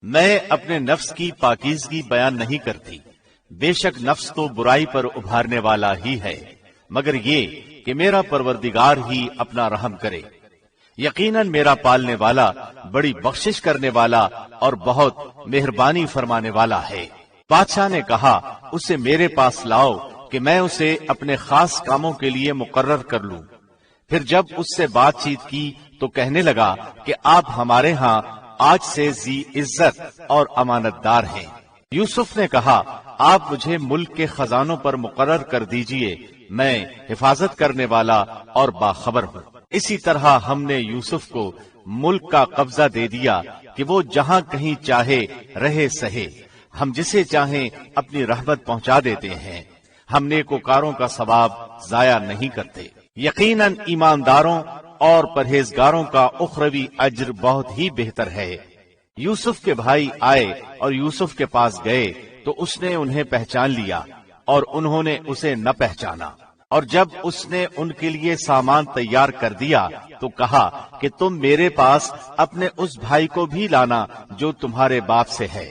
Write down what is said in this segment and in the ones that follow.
میں اپنے نفس کی پاکیزگی بیان نہیں کرتی، بے شک نفس تو برائی پر ابھارنے والا ہی ہے، مگر یہ کہ میرا پروردگار ہی اپنا رحم کرے۔ یقیناً میرا پالنے والا بڑی بخشش کرنے والا اور بہت مہربانی فرمانے والا ہے۔ بادشاہ نے کہا، اسے میرے پاس لاؤ کہ میں اسے اپنے خاص کاموں کے لیے مقرر کر لوں۔ پھر جب اس سے بات چیت کی تو کہنے لگا کہ آپ ہمارے ہاں آج سے ذی عزت اور امانت دار ہیں۔ یوسف نے کہا، آپ مجھے ملک کے خزانوں پر مقرر کر دیجئے، میں حفاظت کرنے والا اور باخبر ہوں۔ اسی طرح ہم نے یوسف کو ملک کا قبضہ دے دیا کہ وہ جہاں کہیں چاہے رہے سہے، ہم جسے چاہیں اپنی رحمت پہنچا دیتے ہیں، ہم نیکوکاروں کا ثواب ضائع نہیں کرتے۔ یقیناً ایمانداروں اور پرہیزگاروں کا اخروی اجر بہت ہی بہتر ہے۔ یوسف کے بھائی آئے اور یوسف کے پاس گئے تو اس نے انہیں پہچان لیا اور انہوں نے اسے نہ پہچانا، اور جب اس نے ان کے لیے سامان تیار کر دیا تو کہا کہ تم میرے پاس اپنے اس بھائی کو بھی لانا جو تمہارے باپ سے ہے۔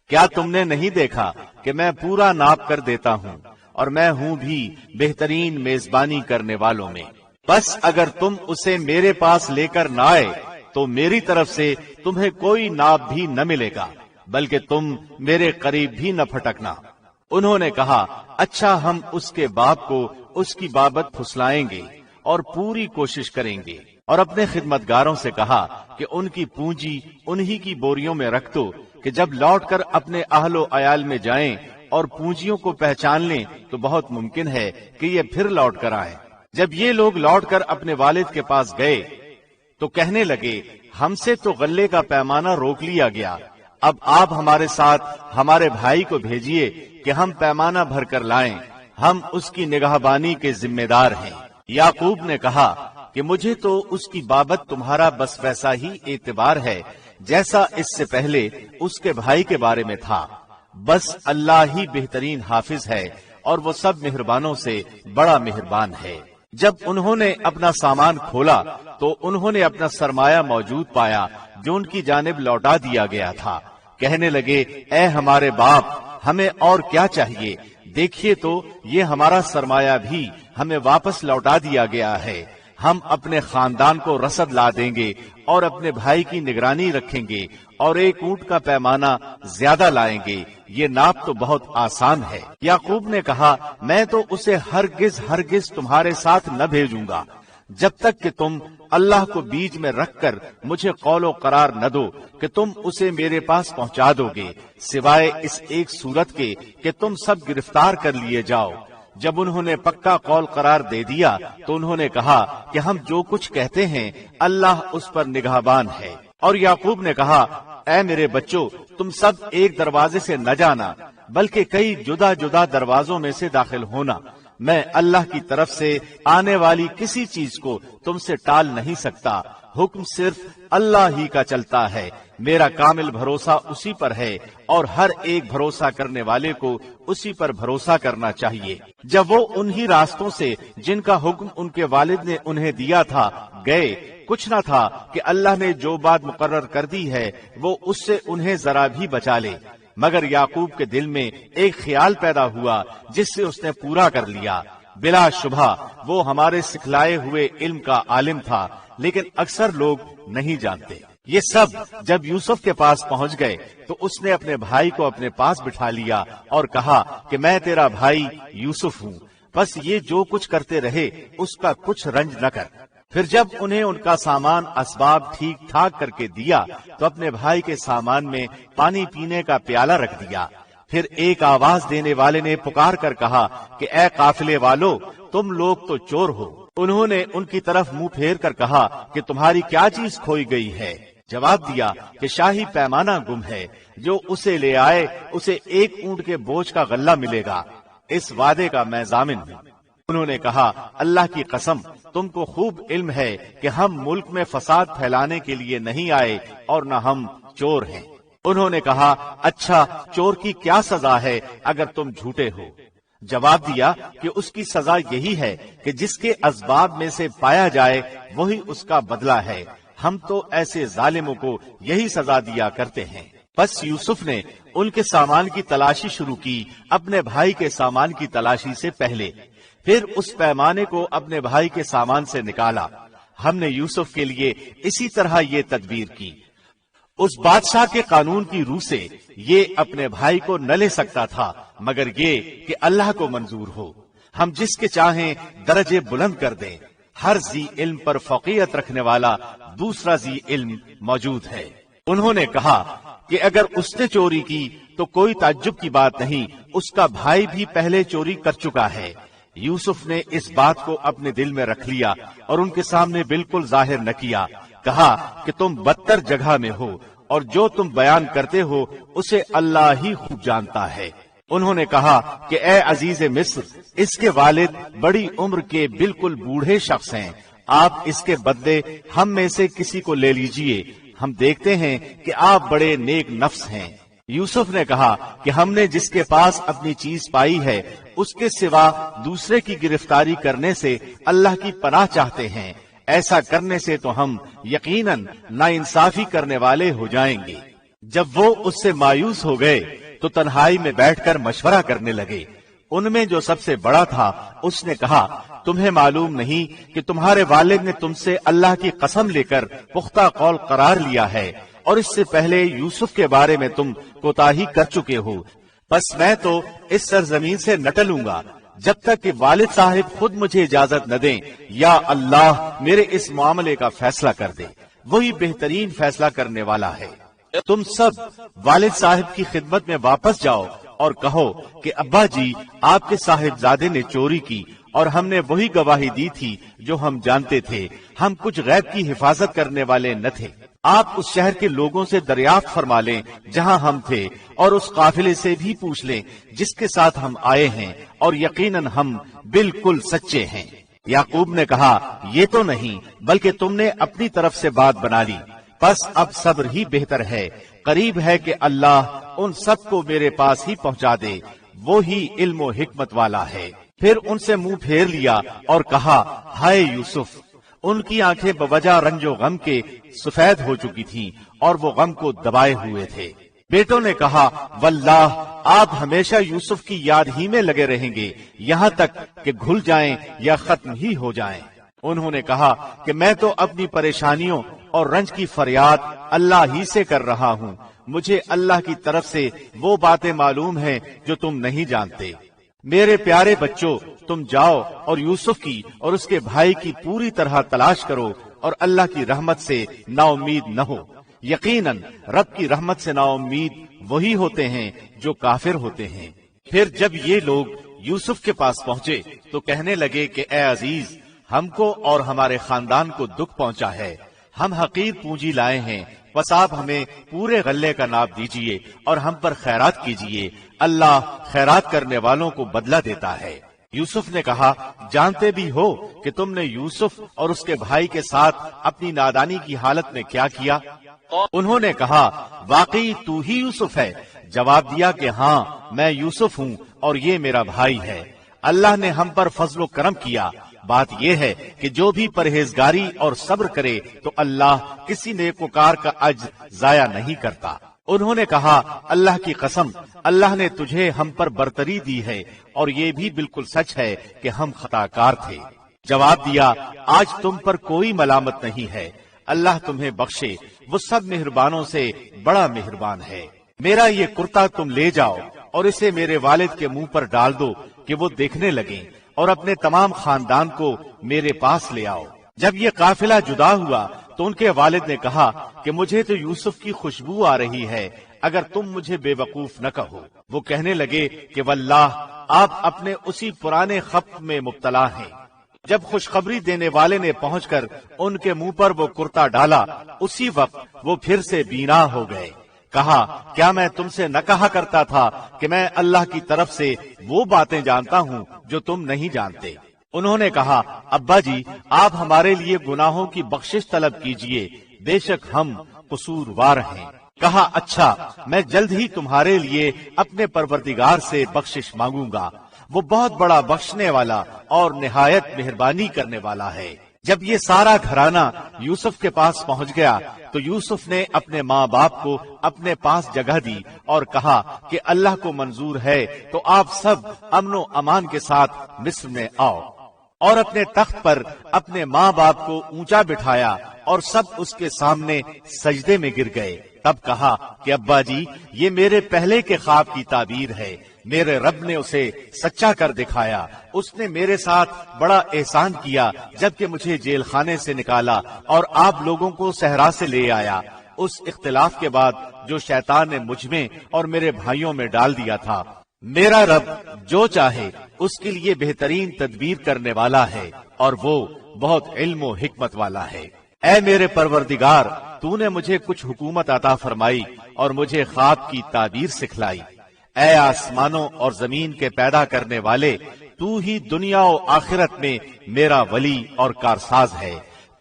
کیا تم نے نہیں دیکھا کہ میں پورا ناپ کر دیتا ہوں، اور میں ہوں بھی بہترین میزبانی کرنے والوں میں؟ بس اگر تم اسے میرے پاس لے کر نہ آئے تو میری طرف سے تمہیں کوئی ناپ بھی نہ ملے گا، بلکہ تم میرے قریب بھی نہ پھٹکنا۔ انہوں نے کہا، اچھا، ہم اس کے باپ کو اس کی بابت پھسلائیں گے اور پوری کوشش کریں گے، اور اپنے خدمتگاروں سے کہا کہ ان کی پونجی انہی کی بوریوں میں رکھ دو کہ جب لوٹ کر اپنے اہل و عیال میں جائیں اور پونجیوں کو پہچان لیں تو بہت ممکن ہے کہ یہ پھر لوٹ کر آئیں۔ جب یہ لوگ لوٹ کر اپنے والد کے پاس گئے تو کہنے لگے، ہم سے تو غلے کا پیمانہ روک لیا گیا، اب آپ ہمارے ساتھ ہمارے بھائی کو بھیجیے کہ ہم پیمانہ بھر کر لائیں، ہم اس کی نگہبانی کے ذمہ دار ہیں۔ یعقوب نے کہا کہ مجھے تو اس کی بابت تمہارا بس ویسا ہی اعتبار ہے جیسا اس سے پہلے اس کے بھائی کے بارے میں تھا، بس اللہ ہی بہترین حافظ ہے اور وہ سب مہربانوں سے بڑا مہربان ہے۔ جب انہوں نے اپنا سامان کھولا تو انہوں نے اپنا سرمایہ موجود پایا جو ان کی جانب لوٹا دیا گیا تھا۔ کہنے لگے، اے ہمارے باپ، ہمیں اور کیا چاہیے؟ دیکھیے تو یہ ہمارا سرمایہ بھی ہمیں واپس لوٹا دیا گیا ہے، ہم اپنے خاندان کو رسد لا دیں گے اور اپنے بھائی کی نگرانی رکھیں گے اور ایک اونٹ کا پیمانہ زیادہ لائیں گے، یہ ناپ تو بہت آسان ہے۔ یعقوب نے کہا، میں تو اسے ہرگز تمہارے ساتھ نہ بھیجوں گا جب تک کہ تم اللہ کو بیچ میں رکھ کر مجھے قول و قرار نہ دو کہ تم اسے میرے پاس پہنچا دو گے، سوائے اس ایک صورت کے کہ تم سب گرفتار کر لیے جاؤ۔ جب انہوں نے پکا قول قرار دے دیا تو انہوں نے کہا کہ ہم جو کچھ کہتے ہیں اللہ اس پر نگہبان ہے۔ اور یعقوب نے کہا، اے میرے بچوں، تم سب ایک دروازے سے نہ جانا بلکہ کئی جدا جدا دروازوں میں سے داخل ہونا، میں اللہ کی طرف سے آنے والی کسی چیز کو تم سے ٹال نہیں سکتا، حکم صرف اللہ ہی کا چلتا ہے، میرا کامل بھروسہ اسی پر ہے اور ہر ایک بھروسہ کرنے والے کو اسی پر بھروسہ کرنا چاہیے۔ جب وہ انہی راستوں سے جن کا حکم ان کے والد نے انہیں دیا تھا گئے، کچھ نہ تھا کہ اللہ نے جو بات مقرر کر دی ہے وہ اس سے انہیں ذرا بھی بچا لے، مگر یعقوب کے دل میں ایک خیال پیدا ہوا جس سے اس نے پورا کر لیا۔ بلا شبہ وہ ہمارے سکھلائے ہوئے علم کا عالم تھا، لیکن اکثر لوگ نہیں جانتے۔ یہ سب جب یوسف کے پاس پہنچ گئے تو اس نے اپنے بھائی کو اپنے پاس بٹھا لیا اور کہا کہ میں تیرا بھائی یوسف ہوں، بس یہ جو کچھ کرتے رہے اس کا کچھ رنج نہ کر۔ پھر جب انہیں ان کا سامان اسباب ٹھیک ٹھاک کر کے دیا تو اپنے بھائی کے سامان میں پانی پینے کا پیالہ رکھ دیا۔ پھر ایک آواز دینے والے نے پکار کر کہا کہ اے قافلے والو، تم لوگ تو چور ہو۔ انہوں نے ان کی طرف منہ پھیر کر کہا کہ تمہاری کیا چیز کھوئی گئی ہے؟ جواب دیا کہ شاہی پیمانہ گم ہے، جو اسے لے آئے اسے ایک اونٹ کے بوجھ کا غلہ ملے گا، اس وعدے کا میں ضامن ہوں۔ انہوں نے کہا، اللہ کی قسم، تم کو خوب علم ہے کہ ہم ملک میں فساد پھیلانے کے لیے نہیں آئے اور نہ ہم چور ہیں۔ انہوں نے کہا، اچھا، چور کی کیا سزا ہے اگر تم جھوٹے ہو؟ جواب دیا کہ اس کی سزا یہی ہے کہ جس کے اسباب میں سے پایا جائے وہی اس کا بدلہ ہے، ہم تو ایسے ظالموں کو یہی سزا دیا کرتے ہیں۔ بس یوسف نے ان کے سامان کی تلاشی شروع کی اپنے بھائی کے سامان کی تلاشی سے پہلے، پھر اس پیمانے کو اپنے بھائی کے سامان سے نکالا۔ ہم نے یوسف کے لیے اسی طرح یہ تدبیر کی۔ اس بادشاہ کے قانون کی روح سے یہ اپنے بھائی کو نہ لے سکتا تھا مگر یہ کہ اللہ کو منظور ہو۔ ہم جس کے چاہیں درجے بلند کر دیں۔ ہر ذی علم پر فوقیت رکھنے والا دوسرا ذی علم موجود ہے۔ انہوں نے کہا کہ اگر اس نے چوری کی تو کوئی تعجب کی بات نہیں، اس کا بھائی بھی پہلے چوری کر چکا ہے۔ یوسف نے اس بات کو اپنے دل میں رکھ لیا اور ان کے سامنے بالکل ظاہر نہ کیا۔ کہا کہ تم بدتر جگہ میں ہو اور جو تم بیان کرتے ہو اسے اللہ ہی خوب جانتا ہے۔ انہوں نے کہا کہ اے عزیز مصر، اس کے والد بڑی عمر کے بالکل بوڑھے شخص ہیں، آپ اس کے بدلے ہم میں سے کسی کو لے لیجئے، ہم دیکھتے ہیں کہ آپ بڑے نیک نفس ہیں۔ یوسف نے کہا کہ ہم نے جس کے پاس اپنی چیز پائی ہے اس کے سوا دوسرے کی گرفتاری کرنے سے اللہ کی پناہ چاہتے ہیں، ایسا کرنے سے تو ہم یقیناً ناانصافی کرنے والے ہو جائیں گے۔ جب وہ اس سے مایوس ہو گئے تو تنہائی میں بیٹھ کر مشورہ کرنے لگے۔ ان میں جو سب سے بڑا تھا اس نے کہا، تمہیں معلوم نہیں کہ تمہارے والد نے تم سے اللہ کی قسم لے کر پختہ قول قرار لیا ہے اور اس سے پہلے یوسف کے بارے میں تم کوتاہی کر چکے ہو، بس میں تو اس سرزمین سے نہ ٹلوں گا جب تک کہ والد صاحب خود مجھے اجازت نہ دیں یا اللہ میرے اس معاملے کا فیصلہ کر دے، وہی بہترین فیصلہ کرنے والا ہے۔ تم سب والد صاحب کی خدمت میں واپس جاؤ اور کہو کہ ابا جی، آپ کے صاحبزادے نے چوری کی اور ہم نے وہی گواہی دی تھی جو ہم جانتے تھے، ہم کچھ غیب کی حفاظت کرنے والے نہ تھے۔ آپ اس شہر کے لوگوں سے دریافت فرما لیں جہاں ہم تھے اور اس قافلے سے بھی پوچھ لیں جس کے ساتھ ہم آئے ہیں، اور یقیناً ہم بالکل سچے ہیں۔ یعقوب نے کہا، یہ تو نہیں بلکہ تم نے اپنی طرف سے بات بنا لی، بس اب صبر ہی بہتر ہے، قریب ہے کہ اللہ ان سب کو میرے پاس ہی پہنچا دے، وہی علم و حکمت والا ہے۔ پھر ان سے منہ پھیر لیا اور کہا، ہائے یوسف۔ ان کی آنکھیں بوجہ رنج و غم کے سفید ہو چکی تھیں اور وہ غم کو دبائے ہوئے تھے۔ بیٹوں نے کہا، واللہ آپ ہمیشہ یوسف کی یاد ہی میں لگے رہیں گے یہاں تک کہ گھل جائیں یا ختم ہی ہو جائیں۔ انہوں نے کہا کہ میں تو اپنی پریشانیوں اور رنج کی فریاد اللہ ہی سے کر رہا ہوں، مجھے اللہ کی طرف سے وہ باتیں معلوم ہیں جو تم نہیں جانتے۔ میرے پیارے بچوں، تم جاؤ اور یوسف کی اور اس کے بھائی کی پوری طرح تلاش کرو اور اللہ کی رحمت سے نا امید نہ ہو۔ یقیناً رب کی رحمت سے نا امید وہی ہوتے ہیں جو کافر ہوتے ہیں۔ پھر جب یہ لوگ یوسف کے پاس پہنچے تو کہنے لگے کہ اے عزیز، ہم کو اور ہمارے خاندان کو دکھ پہنچا ہے، ہم حقیر پونجی لائے ہیں، بس آپ ہمیں پورے غلے کا ناب دیجئے اور ہم پر خیرات کیجئے، اللہ خیرات کرنے والوں کو بدلہ دیتا ہے۔ یوسف نے کہا، جانتے بھی ہو کہ تم نے یوسف اور اس کے بھائی کے ساتھ اپنی نادانی کی حالت میں کیا کیا؟ انہوں نے کہا، واقعی تو ہی یوسف ہے؟ جواب دیا کہ ہاں، میں یوسف ہوں اور یہ میرا بھائی ہے۔ اللہ نے ہم پر فضل و کرم کیا۔ بات یہ ہے کہ جو بھی پرہیزگاری اور صبر کرے تو اللہ کسی نیکوکار کا اجر ضائع نہیں کرتا۔ انہوں نے کہا، اللہ کی قسم، اللہ نے تجھے ہم پر برتری دی ہے اور یہ بھی بالکل سچ ہے کہ ہم خطا کار تھے۔ جواب دیا، آج تم پر کوئی ملامت نہیں ہے، اللہ تمہیں بخشے، وہ سب مہربانوں سے بڑا مہربان ہے۔ میرا یہ کرتا تم لے جاؤ اور اسے میرے والد کے منہ پر ڈال دو کہ وہ دیکھنے لگیں، اور اپنے تمام خاندان کو میرے پاس لے آؤ۔ جب یہ قافلہ جدا ہوا تو ان کے والد نے کہا کہ مجھے تو یوسف کی خوشبو آ رہی ہے، اگر تم مجھے بے وقوف نہ کہو۔ وہ کہنے لگے کہ واللہ آپ اپنے اسی پرانے خبط میں مبتلا ہیں۔ جب خوشخبری دینے والے نے پہنچ کر ان کے منہ پر وہ کرتا ڈالا، اسی وقت وہ پھر سے بینا ہو گئے۔ کہا، کیا میں تم سے نہ کہا کرتا تھا کہ میں اللہ کی طرف سے وہ باتیں جانتا ہوں جو تم نہیں جانتے؟ انہوں نے کہا، ابا جی، آپ ہمارے لیے گناہوں کی بخشش طلب کیجئے، بے شک ہم قصوروار ہیں۔ کہا، اچھا، میں جلد ہی تمہارے لیے اپنے پروردگار سے بخشش مانگوں گا، وہ بہت بڑا بخشنے والا اور نہایت مہربانی کرنے والا ہے۔ جب یہ سارا گھرانہ یوسف کے پاس پہنچ گیا تو یوسف نے اپنے ماں باپ کو اپنے پاس جگہ دی اور کہا کہ اللہ کو منظور ہے تو آپ سب امن و امان کے ساتھ مصر میں آؤ، اور اپنے تخت پر اپنے ماں باپ کو اونچا بٹھایا اور سب اس کے سامنے سجدے میں گر گئے۔ تب کہا کہ ابا جی، یہ میرے پہلے کے خواب کی تعبیر ہے، میرے رب نے اسے سچا کر دکھایا، اس نے میرے ساتھ بڑا احسان کیا جبکہ مجھے جیل خانے سے نکالا اور آپ لوگوں کو صحرا سے لے آیا، اس اختلاف کے بعد جو شیطان نے مجھ میں اور میرے بھائیوں میں ڈال دیا تھا۔ میرا رب جو چاہے اس کے لیے بہترین تدبیر کرنے والا ہے اور وہ بہت علم و حکمت والا ہے۔ اے میرے پروردگار، تو نے مجھے کچھ حکومت عطا فرمائی اور مجھے خواب کی تعبیر سکھلائی۔ اے آسمانوں اور زمین کے پیدا کرنے والے، تو ہی دنیا و آخرت میں میرا ولی اور کارساز ہے۔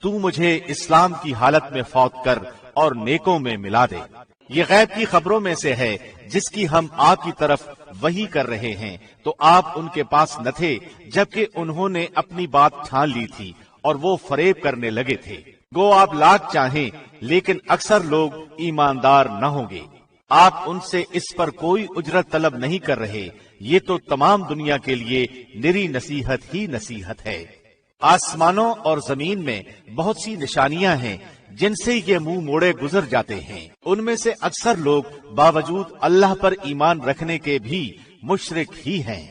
تو مجھے اسلام کی حالت میں فوت کر اور نیکوں میں ملا دے۔ یہ غیب کی خبروں میں سے ہے جس کی ہم آپ کی طرف وحی کر رہے ہیں، تو آپ ان کے پاس نہ تھے جبکہ انہوں نے اپنی بات ٹھان لی تھی اور وہ فریب کرنے لگے تھے۔ گو آپ لاکھ چاہیں لیکن اکثر لوگ ایماندار نہ ہوں گے۔ آپ ان سے اس پر کوئی اجرت طلب نہیں کر رہے، یہ تو تمام دنیا کے لیے نری نصیحت ہی نصیحت ہے۔ آسمانوں اور زمین میں بہت سی نشانیاں ہیں جن سے یہ منہ موڑے گزر جاتے ہیں، ان میں سے اکثر لوگ باوجود اللہ پر ایمان رکھنے کے بھی مشرک ہی ہیں۔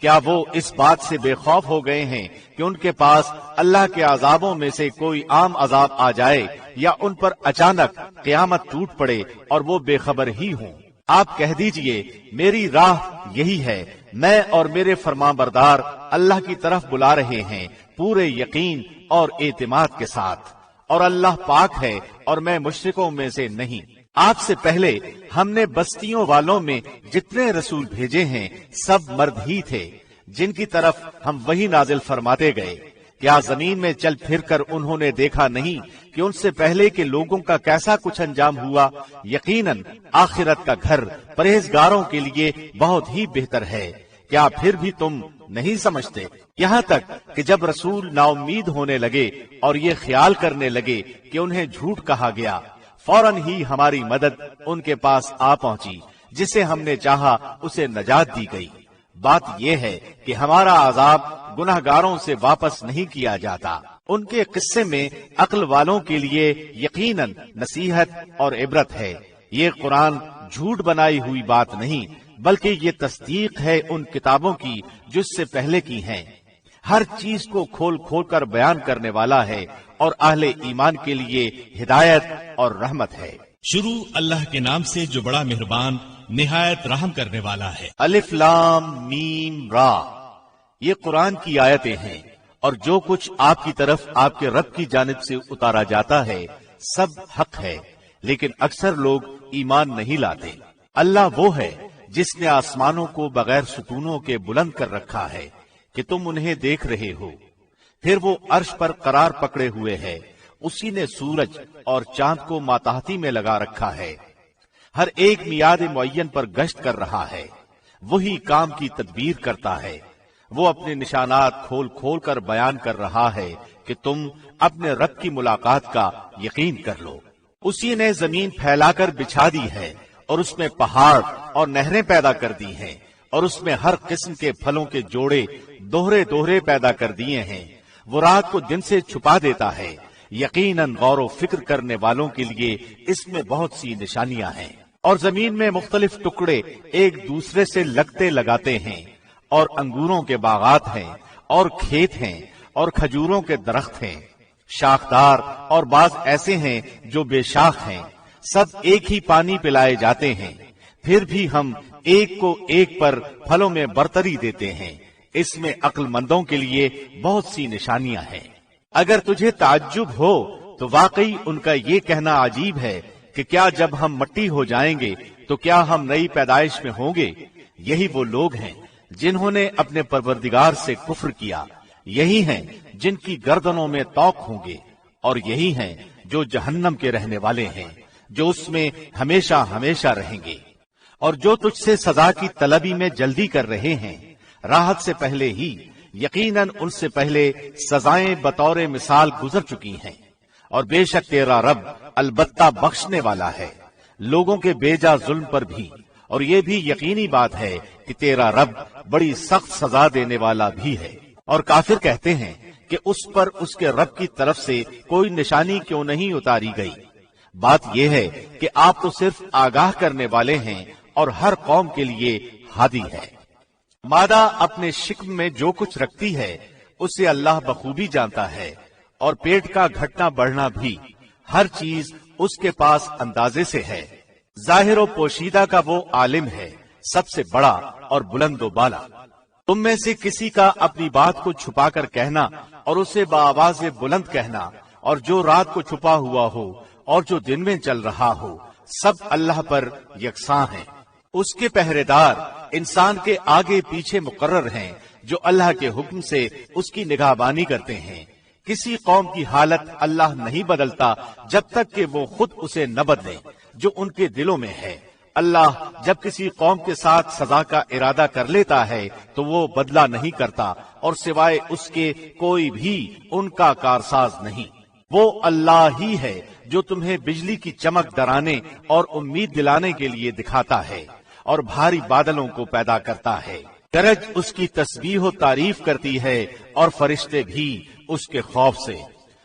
کیا وہ اس بات سے بے خوف ہو گئے ہیں کہ ان کے پاس اللہ کے عذابوں میں سے کوئی عام عذاب آ جائے یا ان پر اچانک قیامت ٹوٹ پڑے اور وہ بے خبر ہی ہوں؟ آپ کہہ دیجئے میری راہ یہی ہے، میں اور میرے فرمانبردار اللہ کی طرف بلا رہے ہیں پورے یقین اور اعتماد کے ساتھ، اور اللہ پاک ہے اور میں مشرکوں میں سے نہیں۔ آپ سے پہلے ہم نے بستیوں والوں میں جتنے رسول بھیجے ہیں سب مرد ہی تھے جن کی طرف ہم وہی نازل فرماتے گئے۔ کیا زمین میں چل پھر کر انہوں نے دیکھا نہیں کہ ان سے پہلے کے لوگوں کا کیسا کچھ انجام ہوا؟ یقیناً آخرت کا گھر پرہیزگاروں کے لیے بہت ہی بہتر ہے۔ کیا پھر بھی تم نہیں سمجھتے؟ یہاں تک کہ جب رسول نا امید ہونے لگے اور یہ خیال کرنے لگے کہ انہیں جھوٹ کہا گیا، فوراً ہی ہماری مدد ان کے پاس آ پہنچی، جسے ہم نے چاہا اسے نجات دی گئی۔ بات یہ ہے کہ ہمارا عذاب گناہگاروں سے واپس نہیں کیا جاتا۔ ان کے قصے میں عقل والوں کے لیے یقیناً نصیحت اور عبرت ہے۔ یہ قرآن جھوٹ بنائی ہوئی بات نہیں بلکہ یہ تصدیق ہے ان کتابوں کی جس سے پہلے کی ہیں۔ ہر چیز کو کھول کھول کر بیان کرنے والا ہے اور اہل ایمان کے لیے ہدایت اور رحمت ہے۔ شروع اللہ کے نام سے جو بڑا مہربان نہایت رحم کرنے والا ہے۔ الف لام میم را، یہ قرآن کی آیتیں ہیں، اور جو کچھ آپ کی طرف آپ کے رب کی جانب سے اتارا جاتا ہے سب حق ہے، لیکن اکثر لوگ ایمان نہیں لاتے۔ اللہ وہ ہے جس نے آسمانوں کو بغیر ستونوں کے بلند کر رکھا ہے کہ تم انہیں دیکھ رہے ہو، پھر وہ عرش پر قرار پکڑے ہوئے ہے۔ اسی نے سورج اور چاند کو ماتحتی میں لگا رکھا ہے، ہر ایک میعاد معین پر گشت کر رہا ہے۔ وہی کام کی تدبیر کرتا ہے، وہ اپنے نشانات کھول کھول کر بیان کر رہا ہے کہ تم اپنے رب کی ملاقات کا یقین کر لو۔ اسی نے زمین پھیلا کر بچھا دی ہے اور اس میں پہاڑ اور نہریں پیدا کر دی ہیں، اور اس میں ہر قسم کے پھلوں کے جوڑے دوہرے دوہرے پیدا کر دیے ہیں۔ وہ رات کو دن سے چھپا دیتا ہے۔ یقیناً غور و فکر کرنے والوں کے لیے اس میں بہت سی نشانیاں ہیں۔ اور زمین میں مختلف ٹکڑے ایک دوسرے سے لگتے لگاتے ہیں، اور انگوروں کے باغات ہیں اور کھیت ہیں اور کھجوروں کے درخت ہیں، شاخدار اور بعض ایسے ہیں جو بے شاخ ہیں، سب ایک ہی پانی پلائے جاتے ہیں، پھر بھی ہم ایک کو ایک پر پھلوں میں برتری دیتے ہیں۔ اس میں عقل مندوں کے لیے بہت سی نشانیاں ہیں۔ اگر تجھے تعجب ہو تو واقعی ان کا یہ کہنا عجیب ہے کہ کیا جب ہم مٹی ہو جائیں گے تو کیا ہم نئی پیدائش میں ہوں گے؟ یہی وہ لوگ ہیں جنہوں نے اپنے پروردگار سے کفر کیا، یہی ہیں جن کی گردنوں میں توق ہوں گے، اور یہی ہیں جو جہنم کے رہنے والے ہیں، جو اس میں ہمیشہ ہمیشہ رہیں گے۔ اور جو تجھ سے سزا کی طلبی میں جلدی کر رہے ہیں، راحت سے پہلے ہی یقیناً ان سے پہلے سزائیں بطور مثال گزر چکی ہیں، اور بے شک تیرا رب البتہ بخشنے والا ہے لوگوں کے بیجا ظلم پر بھی، اور یہ بھی یقینی بات ہے کہ تیرا رب بڑی سخت سزا دینے والا بھی ہے۔ اور کافر کہتے ہیں کہ اس پر اس کے رب کی طرف سے کوئی نشانی کیوں نہیں اتاری گئی؟ بات یہ ہے کہ آپ تو صرف آگاہ کرنے والے ہیں اور ہر قوم کے لیے ہادی ہے۔ مادہ اپنے شکم میں جو کچھ رکھتی ہے اسے اللہ بخوبی جانتا ہے، اور پیٹ کا گھٹنا بڑھنا بھی، ہر چیز اس کے پاس اندازے سے ہے۔ ظاہر و پوشیدہ کا وہ عالم ہے، سب سے بڑا اور بلند و بالا۔ تم میں سے کسی کا اپنی بات کو چھپا کر کہنا اور اسے بآواز بلند کہنا، اور جو رات کو چھپا ہوا ہو اور جو دن میں چل رہا ہو، سب اللہ پر یکساں ہیں۔ اس کے پہرے دار انسان کے آگے پیچھے مقرر ہیں، جو اللہ کے حکم سے اس کی نگہبانی کرتے ہیں۔ کسی قوم کی حالت اللہ نہیں بدلتا جب تک کہ وہ خود اسے نہ بدلے جو ان کے دلوں میں ہے۔ اللہ جب کسی قوم کے ساتھ سزا کا ارادہ کر لیتا ہے تو وہ بدلہ نہیں کرتا، اور سوائے اس کے کوئی بھی ان کا کارساز نہیں۔ وہ اللہ ہی ہے جو تمہیں بجلی کی چمک ڈرانے اور امید دلانے کے لیے دکھاتا ہے، اور بھاری بادلوں کو پیدا کرتا ہے۔ درج اس کی تسبیح و تعریف کرتی ہے، اور فرشتے بھی اس کے خوف سے۔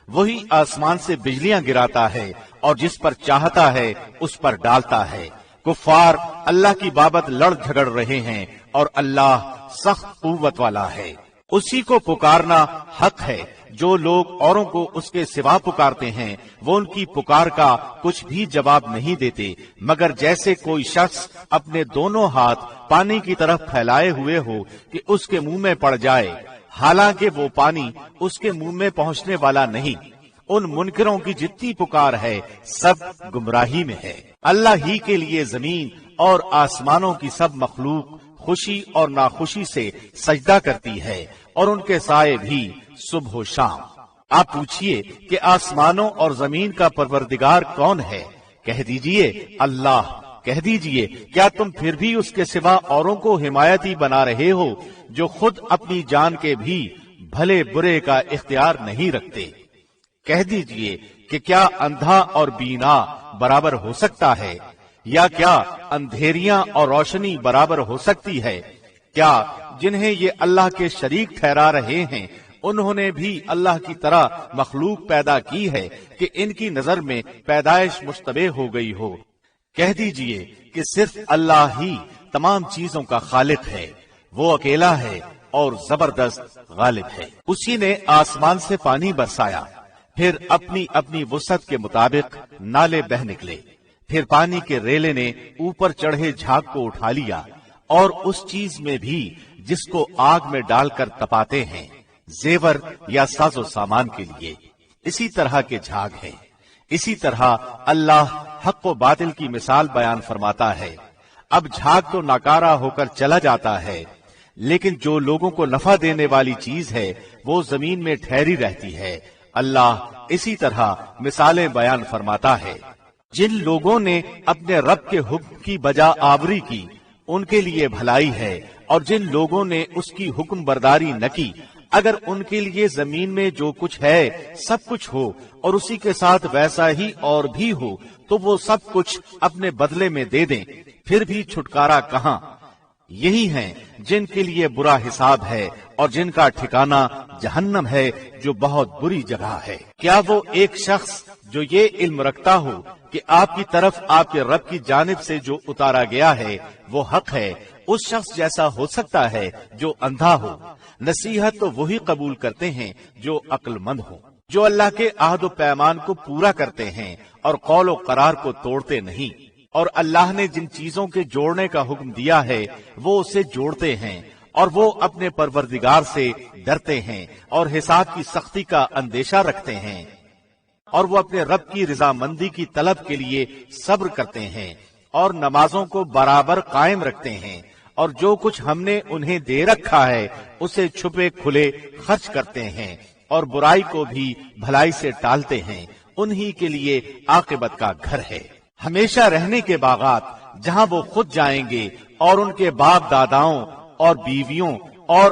وہی آسمان سے بجلیاں گراتا ہے، اور جس پر چاہتا ہے اس پر ڈالتا ہے۔ کفار اللہ کی بابت لڑ جھگڑ رہے ہیں، اور اللہ سخت قوت والا ہے۔ اسی کو پکارنا حق ہے۔ جو لوگ اوروں کو اس کے سوا پکارتے ہیں وہ ان کی پکار کا کچھ بھی جواب نہیں دیتے، مگر جیسے کوئی شخص اپنے دونوں ہاتھ پانی کی طرف پھیلائے ہوئے ہو کہ اس کے منہ میں پڑ جائے، حالانکہ وہ پانی اس کے منہ میں پہنچنے والا نہیں۔ ان منکروں کی جتنی پکار ہے سب گمراہی میں ہے۔ اللہ ہی کے لیے زمین اور آسمانوں کی سب مخلوق خوشی اور ناخوشی سے سجدہ کرتی ہے، اور ان کے سائے بھی صبح و شام۔ آپ پوچھئے کہ آسمانوں اور زمین کا پروردگار کون ہے؟ کہہ دیجئے اللہ۔ کہہ دیجئے کیا تم پھر بھی اس کے سوا اوروں کو حمایتی بنا رہے ہو جو خود اپنی جان کے بھی بھلے برے کا اختیار نہیں رکھتے؟ کہہ دیجئے کہ کیا اندھا اور بینا برابر ہو سکتا ہے؟ یا کیا اندھیریاں اور روشنی برابر ہو سکتی ہے؟ کیا جنہیں یہ اللہ کے شریک ٹھہرا رہے ہیں انہوں نے بھی اللہ کی طرح مخلوق پیدا کی ہے کہ ان کی نظر میں پیدائش مشتبہ ہو گئی ہو؟ کہہ دیجئے کہ صرف اللہ ہی تمام چیزوں کا خالق ہے، وہ اکیلا ہے اور زبردست غالب ہے۔ اسی نے آسمان سے پانی برسایا، پھر اپنی اپنی وسعت کے مطابق نالے بہ نکلے، پھر پانی کے ریلے نے اوپر چڑھے جھاگ کو اٹھا لیا، اور اس چیز میں بھی جس کو آگ میں ڈال کر تپاتے ہیں، زیور یا ساز و سامان کے لیے، اسی طرح کے جھاگ ہیں۔ اسی طرح اللہ حق و باطل کی مثال بیان فرماتا ہے۔ اب جھاگ تو ناکارہ ہو کر چلا جاتا ہے، لیکن جو لوگوں کو نفع دینے والی چیز ہے وہ زمین میں ٹھہری رہتی ہے۔ اللہ اسی طرح مثالیں بیان فرماتا ہے۔ جن لوگوں نے اپنے رب کے حکم کی بجا آوری کی ان کے لیے بھلائی ہے، اور جن لوگوں نے اس کی حکم برداری نہ کی، اگر ان کے لیے زمین میں جو کچھ ہے سب کچھ ہو اور اسی کے ساتھ ویسا ہی اور بھی ہو تو وہ سب کچھ اپنے بدلے میں دے دیں، پھر بھی چھٹکارا کہاں؟ یہی ہیں جن کے لیے برا حساب ہے اور جن کا ٹھکانہ جہنم ہے جو بہت بری جگہ ہے۔ کیا وہ ایک شخص جو یہ علم رکھتا ہو کہ آپ کی طرف آپ کے رب کی جانب سے جو اتارا گیا ہے وہ حق ہے، اس شخص جیسا ہو سکتا ہے جو اندھا ہو؟ نصیحت تو وہی قبول کرتے ہیں جو عقل مند ہو، جو اللہ کے عہد و پیمان کو پورا کرتے ہیں اور قول و قرار کو توڑتے نہیں۔ اور اللہ نے جن چیزوں کے جوڑنے کا حکم دیا ہے وہ اسے جوڑتے ہیں، اور وہ اپنے پروردگار سے ڈرتے ہیں اور حساب کی سختی کا اندیشہ رکھتے ہیں، اور وہ اپنے رب کی رضامندی کی طلب کے لیے صبر کرتے ہیں اور نمازوں کو برابر قائم رکھتے ہیں، اور جو کچھ ہم نے انہیں دے رکھا ہے اسے چھپے کھلے خرچ کرتے ہیں، اور برائی کو بھی بھلائی سے ٹالتے ہیں۔ انہی کے لیے عاقبت کا گھر ہے، ہمیشہ رہنے کے باغات جہاں وہ خود جائیں گے، اور ان کے باپ داداؤں اور بیویوں اور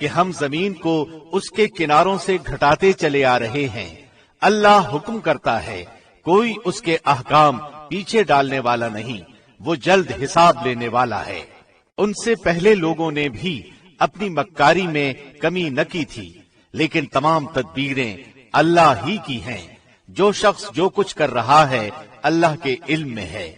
کہ ہم زمین کو اس کے کناروں سے گھٹاتے چلے آ رہے ہیں۔ اللہ حکم کرتا ہے، کوئی اس کے احکام پیچھے ڈالنے والا نہیں، وہ جلد حساب لینے والا ہے۔ ان سے پہلے لوگوں نے بھی اپنی مکاری میں کمی نہ کی تھی، لیکن تمام تدبیریں اللہ ہی کی ہیں۔ جو شخص جو کچھ کر رہا ہے اللہ کے علم میں ہے۔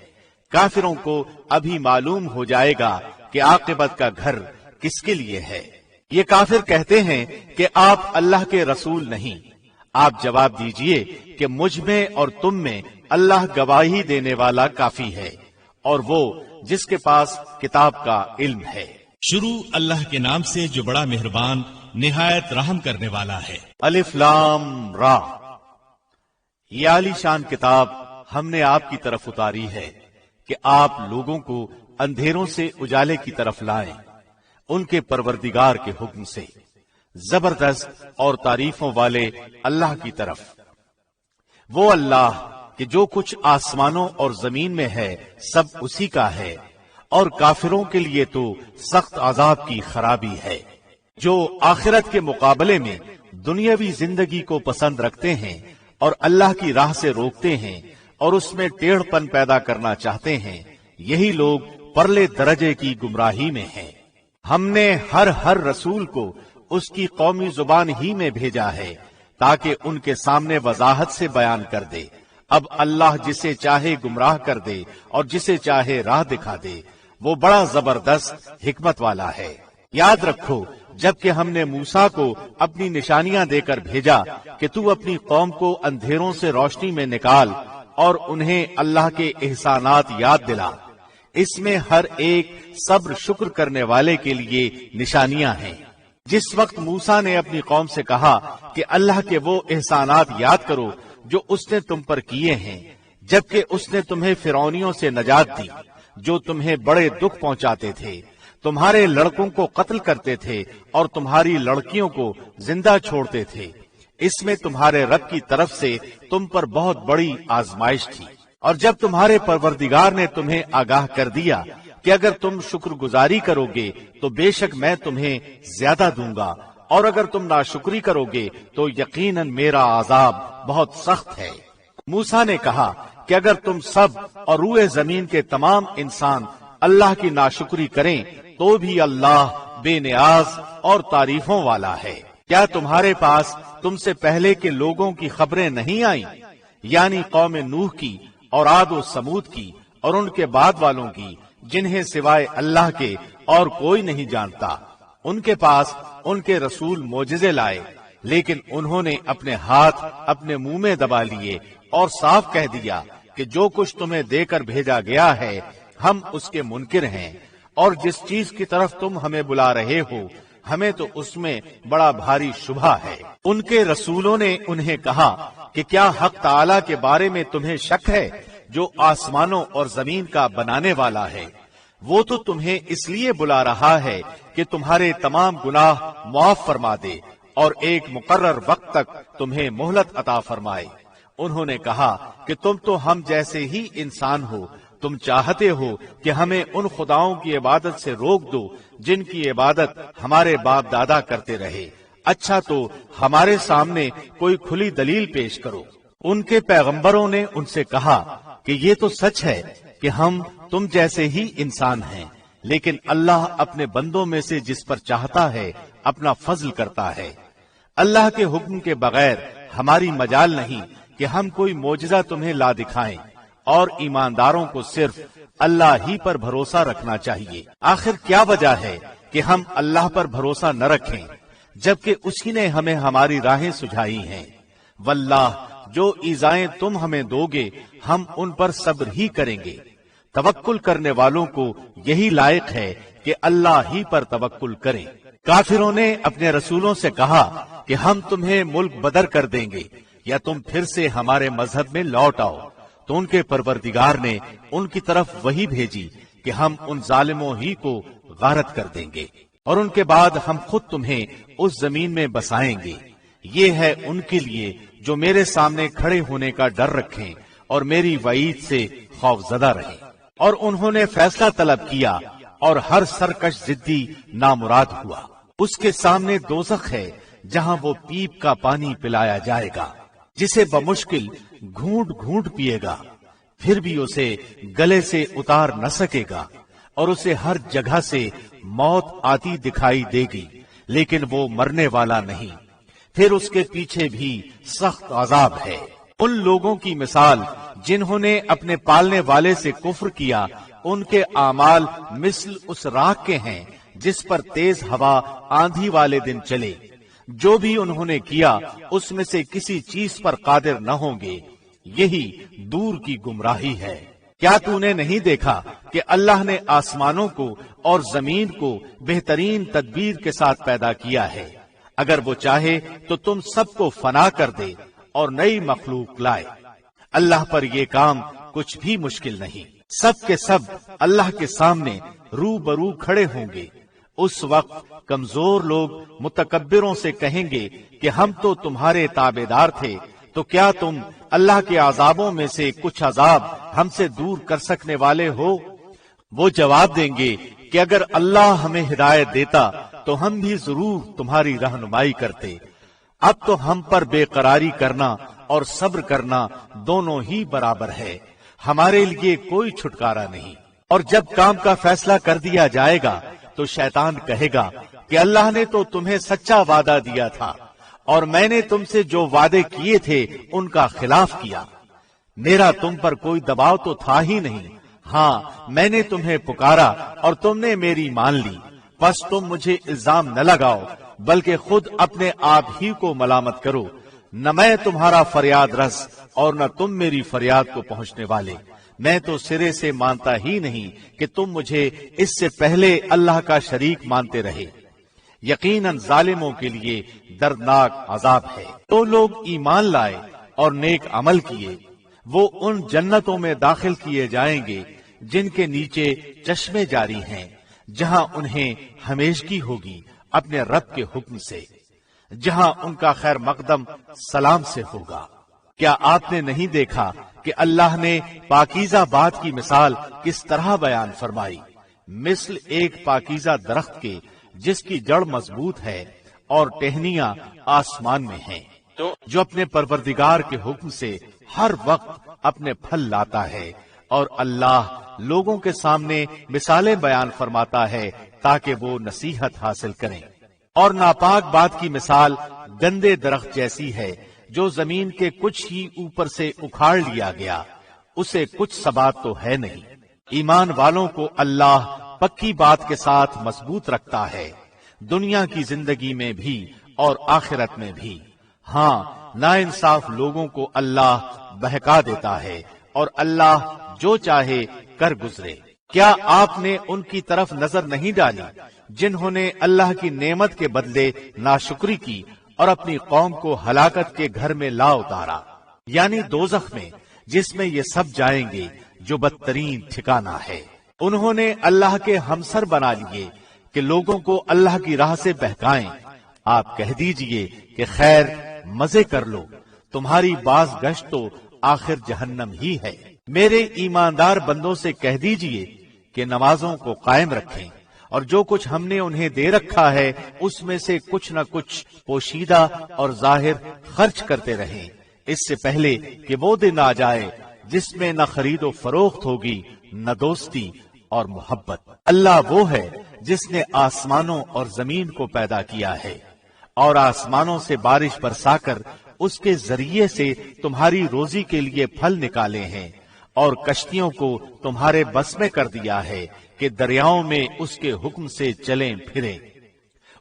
کافروں کو ابھی معلوم ہو جائے گا کہ عاقبت کا گھر کس کے لیے ہے۔ یہ کافر کہتے ہیں کہ آپ اللہ کے رسول نہیں۔ آپ جواب دیجئے کہ مجھ میں اور تم میں اللہ گواہی دینے والا کافی ہے، اور وہ جس کے پاس کتاب کا علم ہے۔ شروع اللہ کے نام سے جو بڑا مہربان نہایت رحم کرنے والا ہے۔ الف لام را، یہ عالی شان کتاب ہم نے آپ کی طرف اتاری ہے کہ آپ لوگوں کو اندھیروں سے اجالے کی طرف لائیں، ان کے پروردگار کے حکم سے، زبردست اور تعریفوں والے اللہ کی طرف۔ وہ اللہ کہ جو کچھ آسمانوں اور زمین میں ہے سب اسی کا ہے، اور کافروں کے لیے تو سخت عذاب کی خرابی ہے۔ جو آخرت کے مقابلے میں دنیاوی زندگی کو پسند رکھتے ہیں اور اللہ کی راہ سے روکتے ہیں اور اس میں ٹیڑھ پن پیدا کرنا چاہتے ہیں، یہی لوگ پرلے درجے کی گمراہی میں ہیں۔ ہم نے ہر رسول کو اس کی قومی زبان ہی میں بھیجا ہے تاکہ ان کے سامنے وضاحت سے بیان کر دے۔ اب اللہ جسے چاہے گمراہ کر دے اور جسے چاہے راہ دکھا دے، وہ بڑا زبردست حکمت والا ہے۔ یاد رکھو جبکہ ہم نے موسیٰ کو اپنی نشانیاں دے کر بھیجا کہ تو اپنی قوم کو اندھیروں سے روشنی میں نکال اور انہیں اللہ کے احسانات یاد دلا۔ اس میں ہر ایک صبر شکر کرنے والے کے لیے نشانیاں ہیں۔ جس وقت موسیٰ نے اپنی قوم سے کہا کہ اللہ کے وہ احسانات یاد کرو جو اس نے تم پر کیے ہیں، جبکہ اس نے تمہیں فرعونیوں سے نجات دی جو تمہیں بڑے دکھ پہنچاتے تھے، تمہارے لڑکوں کو قتل کرتے تھے اور تمہاری لڑکیوں کو زندہ چھوڑتے تھے۔ اس میں تمہارے رب کی طرف سے تم پر بہت بڑی آزمائش تھی۔ اور جب تمہارے پروردگار نے تمہیں آگاہ کر دیا کہ اگر تم شکر گزاری کرو گے تو بے شک میں تمہیں زیادہ دوں گا، اور اگر تم ناشکری کرو گے تو یقیناً میرا عذاب بہت سخت ہے۔ موسیٰ نے کہا کہ اگر تم سب اور روئے زمین کے تمام انسان اللہ کی ناشکری کریں تو بھی اللہ بے نیاز اور تعریفوں والا ہے۔ کیا تمہارے پاس تم سے پہلے کے لوگوں کی خبریں نہیں آئیں، یعنی قوم نوح کی اور عاد و سمود کی اور ان کے بعد والوں کی، جنہیں سوائے اللہ کے اور کوئی نہیں جانتا؟ ان کے پاس ان کے رسول معجزے لائے، لیکن انہوں نے اپنے ہاتھ اپنے منہ میں دبا لیے اور صاف کہہ دیا کہ جو کچھ تمہیں دے کر بھیجا گیا ہے ہم اس کے منکر ہیں، اور جس چیز کی طرف تم ہمیں بلا رہے ہو ہمیں تو اس میں بڑا بھاری شبہ ہے۔ ان کے رسولوں نے انہیں کہا کہ کیا حق تعالی کے بارے میں تمہیں شک ہے جو آسمانوں اور زمین کا بنانے والا ہے؟ وہ تو تمہیں اس لیے بلا رہا ہے کہ تمہارے تمام گناہ معاف فرما دے اور ایک مقرر وقت تک تمہیں مہلت عطا فرمائے۔ انہوں نے کہا کہ تم تو ہم جیسے ہی انسان ہو، تم چاہتے ہو کہ ہمیں ان خداؤں کی عبادت سے روک دو جن کی عبادت ہمارے باپ دادا کرتے رہے۔ اچھا تو ہمارے سامنے کوئی کھلی دلیل پیش کرو۔ ان کے پیغمبروں نے ان سے کہا کہ یہ تو سچ ہے کہ ہم تم جیسے ہی انسان ہیں، لیکن اللہ اپنے بندوں میں سے جس پر چاہتا ہے اپنا فضل کرتا ہے۔ اللہ کے حکم کے بغیر ہماری مجال نہیں کہ ہم کوئی معجزہ تمہیں لا دکھائیں، اور ایمانداروں کو صرف اللہ ہی پر بھروسہ رکھنا چاہیے۔ آخر کیا وجہ ہے کہ ہم اللہ پر بھروسہ نہ رکھیں جبکہ اسی نے ہمیں ہماری راہیں سجھائی ہیں؟ واللہ جو ایذائیں تم ہمیں دو گے ہم ان پر صبر ہی کریں گے۔ توکل کرنے والوں کو یہی لائق ہے کہ اللہ ہی پر توکل کریں۔ کافروں نے اپنے رسولوں سے کہا کہ ہم تمہیں ملک بدر کر دیں گے یا تم پھر سے ہمارے مذہب میں لوٹ آؤ، تو ان کے پروردگار نے ان کی طرف وہی بھیجی کہ ہم ان ظالموں ہی کو غارت کر دیں گے، اور ان کے بعد ہم خود تمہیں اس زمین میں بسائیں گے۔ یہ ہے ان کے لیے جو میرے سامنے کھڑے ہونے کا ڈر رکھیں اور میری وعید سے خوف زدہ رہیں۔ اور انہوں نے فیصلہ طلب کیا اور ہر سرکش ضدی نامراد ہوا۔ اس کے سامنے دوزخ ہے جہاں وہ پیپ کا پانی پلایا جائے گا جسے بمشکل گھونٹ گھونٹ پیے گا، پھر بھی اسے گلے سے اتار نہ سکے گا، اور اسے ہر جگہ سے موت آتی دکھائی دے گی لیکن وہ مرنے والا نہیں، پھر اس کے پیچھے بھی سخت عذاب ہے۔ ان لوگوں کی مثال جنہوں نے اپنے پالنے والے سے کفر کیا، ان کے اعمال مثل اس راکھ کے ہیں جس پر تیز ہوا آندھی والے دن چلے، جو بھی انہوں نے کیا اس میں سے کسی چیز پر قادر نہ ہوں گے، یہی دور کی گمراہی ہے۔ کیا تو نے نہیں دیکھا کہ اللہ نے آسمانوں کو اور زمین کو بہترین تدبیر کے ساتھ پیدا کیا ہے؟ اگر وہ چاہے تو تم سب کو فنا کر دے اور نئی مخلوق لائے۔ اللہ پر یہ کام کچھ بھی مشکل نہیں۔ سب کے سب اللہ کے سامنے روبرو کھڑے ہوں گے۔ اس وقت کمزور لوگ متکبروں سے کہیں گے کہ ہم تو تمہارے تابعدار تھے، تو کیا تم اللہ کے عذابوں میں سے کچھ عذاب ہم سے دور کر سکنے والے ہو؟ وہ جواب دیں گے کہ اگر اللہ ہمیں ہدایت دیتا تو ہم بھی ضرور تمہاری رہنمائی کرتے۔ اب تو ہم پر بے قراری کرنا اور صبر کرنا دونوں ہی برابر ہے، ہمارے لیے کوئی چھٹکارا نہیں۔ اور جب کام کا فیصلہ کر دیا جائے گا تو شیطان کہے گا کہ اللہ نے تو تمہیں سچا وعدہ دیا تھا اور میں نے تم سے جو وعدے کیے تھے ان کا خلاف کیا۔ میرا تم پر کوئی دباؤ تو تھا ہی نہیں، ہاں میں نے تمہیں پکارا اور تم نے میری مان لی، بس تم مجھے الزام نہ لگاؤ بلکہ خود اپنے آپ ہی کو ملامت کرو۔ نہ میں تمہارا فریاد رس اور نہ تم میری فریاد کو پہنچنے والے۔ میں تو سرے سے مانتا ہی نہیں کہ تم مجھے اس سے پہلے اللہ کا شریک مانتے رہے۔ یقیناً ظالموں کے لیے دردناک عذاب ہے۔ تو لوگ ایمان لائے اور نیک عمل کیے، وہ ان جنتوں میں داخل کیے جائیں گے جن کے نیچے چشمے جاری ہیں، جہاں انہیں ہمیشگی ہوگی اپنے رب کے حکم سے، جہاں ان کا خیر مقدم سلام سے ہوگا۔ کیا آپ نے نہیں دیکھا کہ اللہ نے پاکیزہ بات کی مثال کس طرح بیان فرمائی؟ مثل ایک پاکیزہ درخت کے جس کی جڑ مضبوط ہے اور ٹہنیاں آسمان میں ہیں، جو اپنے پروردگار کے حکم سے ہر وقت اپنے پھل لاتا ہے، اور اللہ لوگوں کے سامنے مثالیں بیان فرماتا ہے تاکہ وہ نصیحت حاصل کریں۔ اور ناپاک بات کی مثال گندے درخت جیسی ہے جو زمین کے کچھ ہی اوپر سے اکھاڑ لیا گیا، اسے کچھ ثبات تو ہے نہیں۔ ایمان والوں کو اللہ پکی بات کے ساتھ مضبوط رکھتا ہے، دنیا کی زندگی میں بھی اور آخرت میں بھی۔ ہاں ناانصاف لوگوں کو اللہ بہکا دیتا ہے اور اللہ جو چاہے کر گزرے۔ کیا آپ نے ان کی طرف نظر نہیں ڈالی جنہوں نے اللہ کی نعمت کے بدلے ناشکری کی اور اپنی قوم کو ہلاکت کے گھر میں لا اتارا، یعنی دوزخ میں، جس میں یہ سب جائیں گے جو بدترین ٹھکانہ ہے۔ انہوں نے اللہ کے ہمسر بنا لیے کہ لوگوں کو اللہ کی راہ سے بہکائیں۔ آپ کہہ دیجئے کہ خیر مزے کر لو، تمہاری باز گشت تو آخر جہنم ہی ہے۔ میرے ایماندار بندوں سے کہہ دیجئے کہ نمازوں کو قائم رکھیں اور جو کچھ ہم نے انہیں دے رکھا ہے اس میں سے کچھ نہ کچھ پوشیدہ اور ظاہر خرچ کرتے رہیں، اس سے پہلے کہ وہ دن آ جائے جس میں نہ خرید و فروخت ہوگی نہ دوستی اور محبت۔ اللہ وہ ہے جس نے آسمانوں اور زمین کو پیدا کیا ہے اور آسمانوں سے بارش برسا کر اس کے ذریعے سے تمہاری روزی کے لیے پھل نکالے ہیں، اور کشتیوں کو تمہارے بس میں کر دیا ہے کہ دریاؤں میں اس کے حکم سے چلیں پھریں۔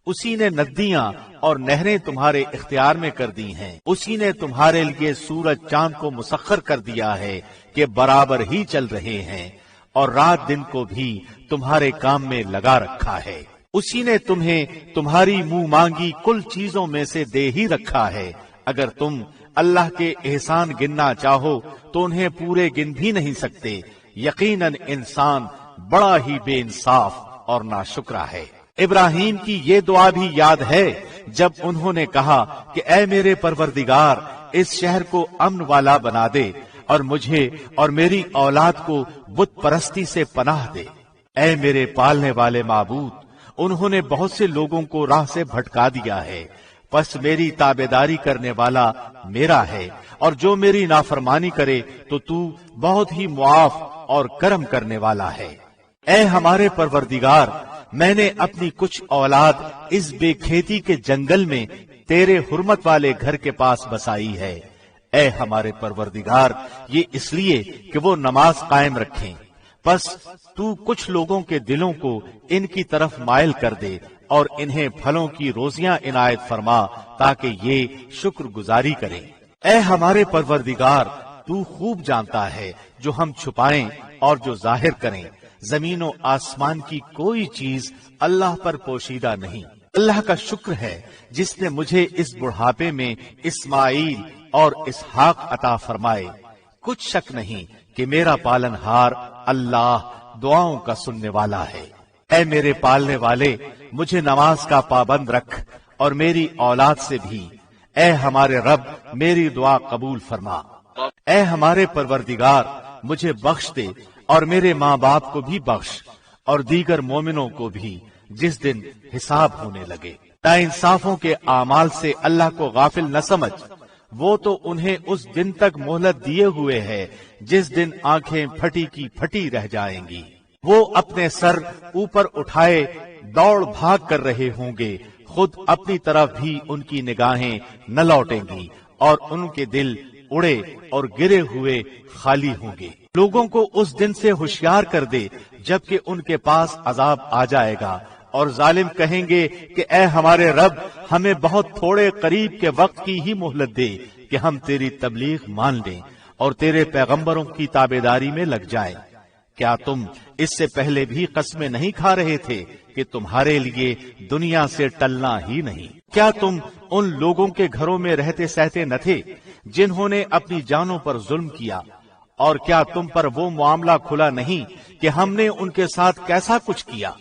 اسی نے ندیاں اور نہریں تمہارے اختیار میں کر دی ہیں، اسی نے تمہارے لیے سورج چاند کو مسخر کر دیا ہے کہ برابر ہی چل رہے ہیں، اور رات دن کو بھی تمہارے کام میں لگا رکھا ہے۔ اسی نے تمہیں تمہاری منہ مانگی کل چیزوں میں سے دے ہی رکھا ہے۔ اگر تم اللہ کے احسان گننا چاہو تو انہیں پورے گن بھی نہیں سکتے۔ یقیناً انسان بڑا ہی بے انصاف اور ناشکرا ہے۔ ابراہیم کی یہ دعا بھی یاد ہے جب انہوں نے کہا کہ اے میرے پروردگار، اس شہر کو امن والا بنا دے اور مجھے اور میری اولاد کو بت پرستی سے پناہ دے۔ اے میرے پالنے والے معبود، انہوں نے بہت سے لوگوں کو راہ سے بھٹکا دیا ہے، پس میری تابعداری کرنے والا میرا ہے، اور جو میری نافرمانی کرے تو تو بہت ہی معاف اور کرم کرنے والا ہے۔ اے ہمارے پروردگار، میں نے اپنی کچھ اولاد اس بے کھیتی کے جنگل میں تیرے حرمت والے گھر کے پاس بسائی ہے۔ اے ہمارے پروردگار، یہ اس لیے کہ وہ نماز قائم رکھیں، پس تو کچھ لوگوں کے دلوں کو ان کی طرف مائل کر دے اور انہیں پھلوں کی روزیاں عنایت فرما تاکہ یہ شکر گزاری کریں۔ اے ہمارے پروردگار، تو خوب جانتا ہے جو ہم چھپائیں اور جو ظاہر کریں، زمین و آسمان کی کوئی چیز اللہ پر پوشیدہ نہیں۔ اللہ کا شکر ہے جس نے مجھے اس بڑھاپے میں اسماعیل اور اسحاق عطا فرمائے۔ کچھ شک نہیں کہ میرا پالن ہار اللہ دعاؤں کا سننے والا ہے۔ اے میرے پالنے والے، مجھے نماز کا پابند رکھ اور میری اولاد سے بھی۔ اے ہمارے رب، میری دعا قبول فرما۔ اے ہمارے پروردگار، مجھے بخش دے اور میرے ماں باپ کو بھی بخش اور دیگر مومنوں کو بھی جس دن حساب ہونے لگے۔ ناانصافوں کے اعمال سے اللہ کو غافل نہ سمجھ، وہ تو انہیں اس دن تک مہلت دیے ہوئے ہے جس دن آنکھیں پھٹی کی پھٹی رہ جائیں گی۔ وہ اپنے سر اوپر اٹھائے دوڑ بھاگ کر رہے ہوں گے، خود اپنی طرف بھی ان کی نگاہیں نہ لوٹیں گی اور ان کے دل اڑے اور گرے ہوئے خالی ہوں گے۔ لوگوں کو اس دن سے ہوشیار کر دے جبکہ ان کے پاس عذاب آ جائے گا، اور ظالم کہیں گے کہ اے ہمارے رب، ہمیں بہت تھوڑے قریب کے وقت کی ہی مہلت دے کہ ہم تیری تبلیغ مان لیں اور تیرے پیغمبروں کی تابعداری میں لگ جائیں۔ کیا تم اس سے پہلے بھی قسمیں نہیں کھا رہے تھے کہ تمہارے لیے دنیا سے ٹلنا ہی نہیں؟ کیا تم ان لوگوں کے گھروں میں رہتے سہتے نہ تھے جنہوں نے اپنی جانوں پر ظلم کیا؟ اور کیا تم پر وہ معاملہ کھلا نہیں کہ ہم نے ان کے ساتھ کیسا کچھ کیا؟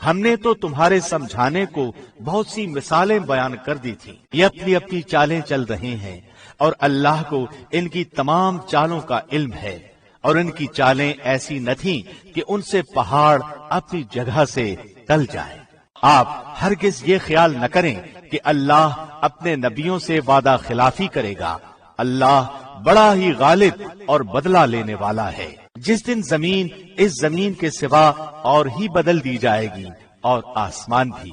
ہم نے تو تمہارے سمجھانے کو بہت سی مثالیں بیان کر دی تھی۔ یہ اپنی اپنی چالیں چل رہے ہیں اور اللہ کو ان کی تمام چالوں کا علم ہے، اور ان کی چالیں ایسی نہ تھیں کہ ان سے پہاڑ اپنی جگہ سے ٹل جائیں۔ آپ ہرگز یہ خیال نہ کریں کہ اللہ اپنے نبیوں سے وعدہ خلافی کرے گا۔ اللہ بڑا ہی غالب اور بدلہ لینے والا ہے۔ جس دن زمین اس زمین کے سوا اور ہی بدل دی جائے گی اور آسمان بھی،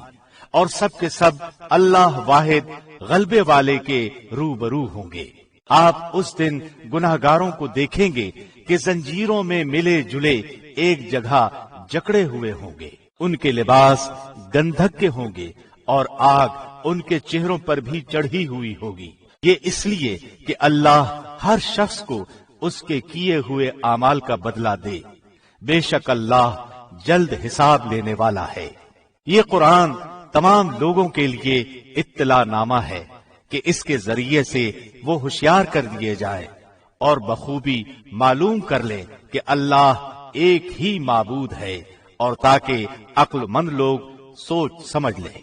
اور سب کے سب اللہ واحد غلبے والے کے روبرو ہوں گے۔ آپ اس دن گناہگاروں کو دیکھیں گے کہ زنجیروں میں ملے جلے ایک جگہ جکڑے ہوئے ہوں گے، ان کے لباس گندھک کے ہوں گے اور آگ ان کے چہروں پر بھی چڑھی ہوئی ہوگی۔ یہ اس لیے کہ اللہ ہر شخص کو اس کے کیے ہوئے اعمال کا بدلہ دے۔ بے شک اللہ جلد حساب لینے والا ہے۔ یہ قرآن تمام لوگوں کے لیے اطلاع نامہ ہے کہ اس کے ذریعے سے وہ ہوشیار کر دیے جائے اور بخوبی معلوم کر لیں کہ اللہ ایک ہی معبود ہے، اور تاکہ عقل مند لوگ سوچ سمجھ لیں۔